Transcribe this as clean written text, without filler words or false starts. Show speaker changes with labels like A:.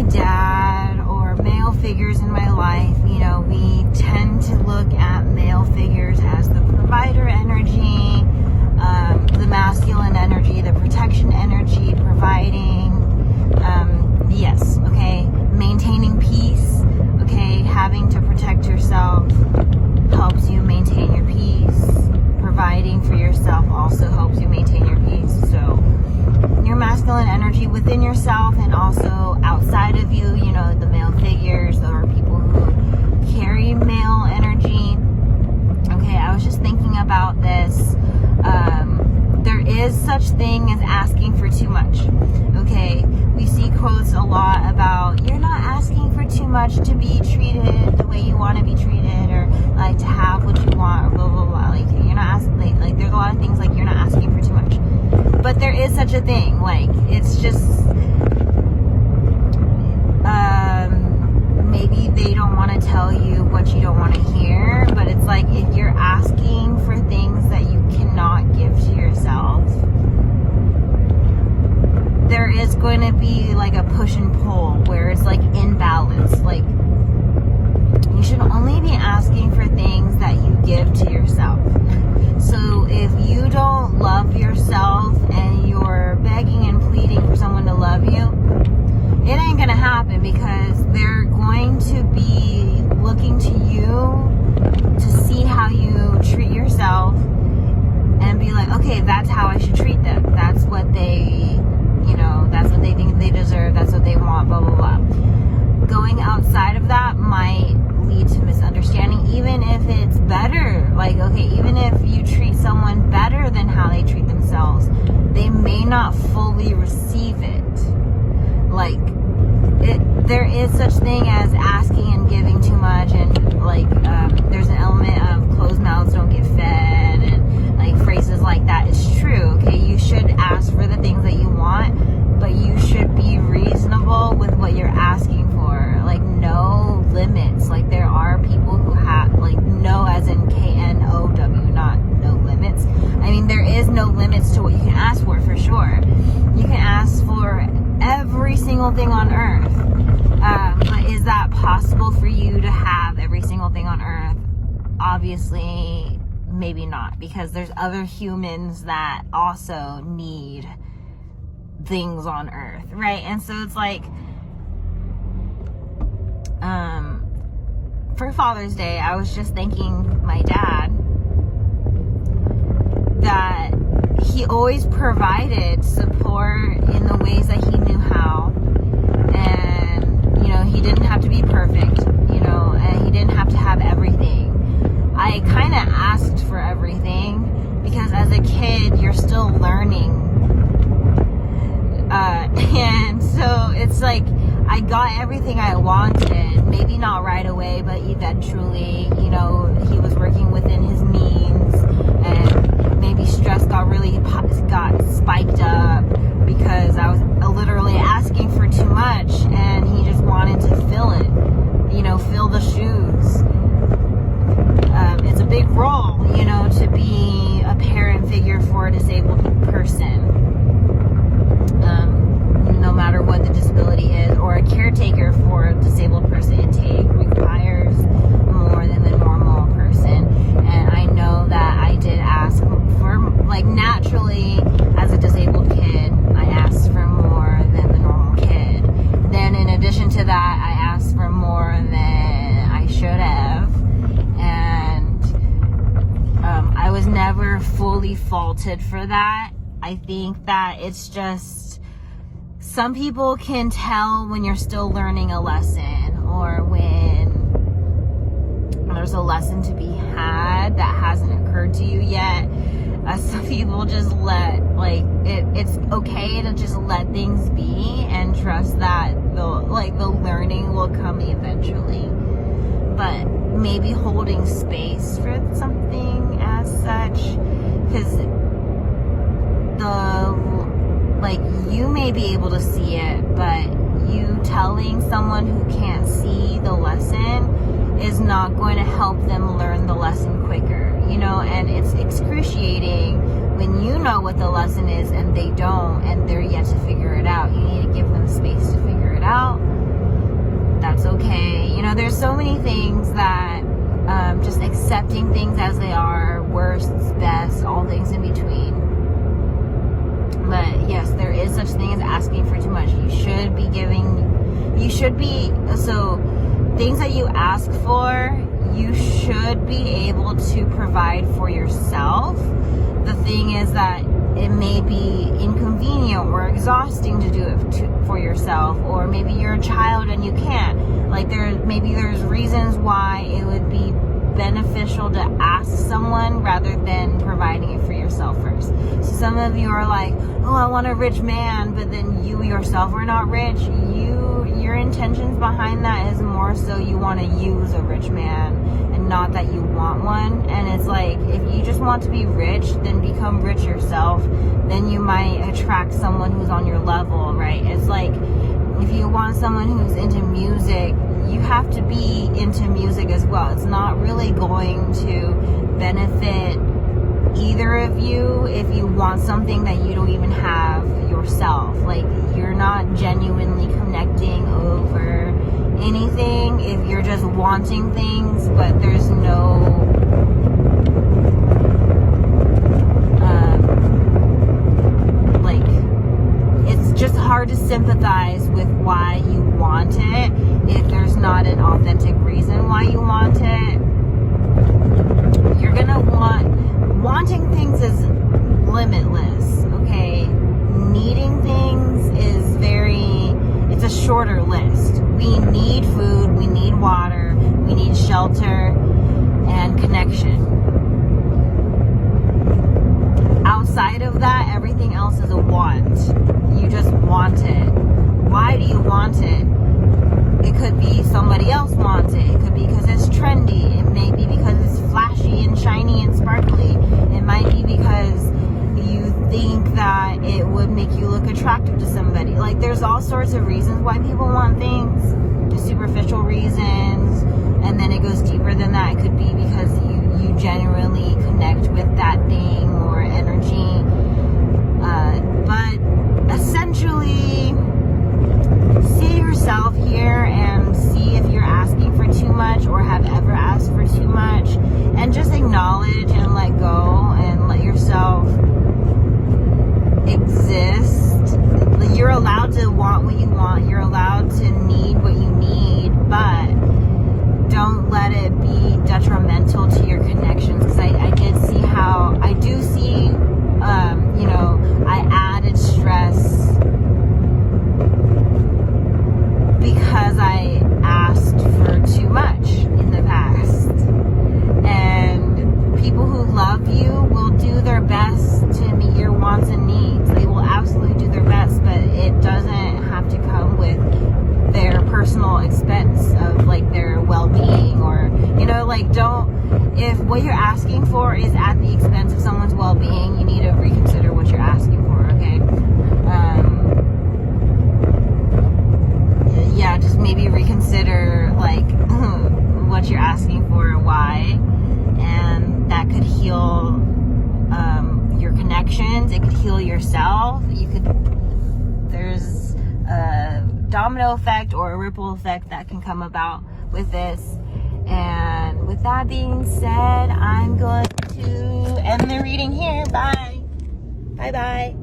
A: my dad or male figures in my life, you know, we tend to look at male figures as the provider energy, the masculine energy, the protection energy, providing, yes, okay, maintaining peace, okay, having to protect yourself helps you maintain your peace. Providing for yourself also helps you maintain your peace. So your masculine energy within yourself and also outside of you, you know, the male figures or people who carry male energy. Okay, I was just thinking about this. There is such thing as asking for too much. Okay, we see quotes a lot about you're not asking for too much to be treated the way you want to be treated, or like to have what you want, or blah blah blah. Like you're not asking, like there's a lot of things like you're not asking for too much. But there is such a thing. Like it's just maybe they don't want to tell you what you don't want to hear, but it's like if you're asking for things that you cannot give to yourself, there is going to be like a push and pull where it's like imbalance. Like you should only be asking for things that you give to yourself. So if you don't love yourself and you're begging and pleading for someone to love you, it ain't gonna happen, because they're going to be looking to you to see how you treat yourself and be like, okay, that's how I should treat them. That's what they, you know, that's what they think they deserve. That's what they want, blah, blah, blah. Going outside of that might lead to misunderstanding, even if it's better. Like, okay, even if you treat someone better than how they treat themselves, they may not fully receive it. Like, there is such thing as asking and giving too much, and like there's an element of closed mouths don't get fed, and like phrases like that is true. Okay, you should ask for the things that you want, but you should be reasonable with what you're asking for. Like no limits. Like there are people who have like no as in KNOW, not no limits. I mean, there is no limits to what you can ask for sure. You can ask for every single thing on earth. But is that possible for you to have every single thing on earth? Obviously, maybe not, because there's other humans that also need things on earth, right? And so it's like, for Father's Day, I was just thanking my dad that he always provided support in the ways that he knew how. And, you know, he didn't have to be perfect, you know, and he didn't have to have everything. I kind of asked for everything because as a kid, you're still learning. And so it's like, I got everything I wanted, maybe not right away, but eventually, you know, he was working within his means, and maybe stress got spiked up because I was literally asking for too much, and he just wanted to fill it, you know, fill the shoes. It's a big role, you know, to be a parent figure for a disabled person, no matter what the disability is, or a caretaker for a disabled person. It requires more than the normal person. And I know that I did ask for, like, naturally, as a disabled kid, I asked for more than the normal kid. Then in addition to that, I asked for more than I should have. And I was never fully faulted for that. I think that it's just, some people can tell when you're still learning a lesson, or when there's a lesson to be had that hasn't occurred to you yet. Some people just let, like, it's okay to just let things be and trust that the learning will come eventually. But maybe holding space for something as such, because you may be able to see it, but you telling someone who can't see the lesson is not going to help them learn the lesson quicker, you know. And it's excruciating when you know what the lesson is and they don't, and they're yet to figure it out. You need to give them space to figure it out. that's okay. You know, there's so many things that just accepting things as they are, worst, best, all things in between. But yes, there is such thing as asking for too much. So things that you ask for, you should be able to provide for yourself. The thing is that it may be inconvenient or exhausting to do it for yourself, or maybe you're a child and you can't. Like there's reasons why it would be beneficial to ask someone rather than providing it for yourself first. So some of you are like, oh, I want a rich man, but then you yourself are not rich. Your intentions behind that is more so you want to use a rich man and not that you want one. And it's like, if you just want to be rich, then become rich yourself. Then you might attract someone who's on your level, right? It's like, if you want someone who's into music, you have to be into music as well. It's not really going to benefit either of you if you want something that you don't even have yourself. Like, you're not genuinely connecting over anything if you're just wanting things, but there's no it's just hard to sympathize with why you want it if there's not an authentic reason why you want it. You're gonna wanting things is limitless, okay? Needing things is it's a shorter list. We need food, we need water, we need shelter and connection. Outside of that, everything else is a want. You just want it. Why do you want it? It could be somebody else wants it. It could be because it's trendy. It may be because it's flashy and shiny and sparkly. It might be because you think that it would make you look attractive to somebody. Like, there's all sorts of reasons why people want things. The superficial reasons. And then it goes deeper than that. It could be because you genuinely connect with that thing or energy. But essentially, see yourself here and see if you're asking for too much or have ever asked for too much, and just acknowledge and let go and let yourself exist. You're allowed to want what you want. You're allowed to need what you need, but don't let it be detrimental to your connections. Because I do see, I added stress because I asked for too much in the past. And people who love you will do their best to meet your wants and needs. They will absolutely do their best, but it doesn't have to come with their personal expense of like their well-being, or if what you're asking for is at the expense of someone's well-being, you need to reconsider what you're asking for, okay? Just maybe reconsider like what you're asking for, why, and that could heal your connections. It could heal yourself. There's a domino effect or a ripple effect that can come about with this. And with that being said, I'm going to end the reading here. Bye. Bye-bye.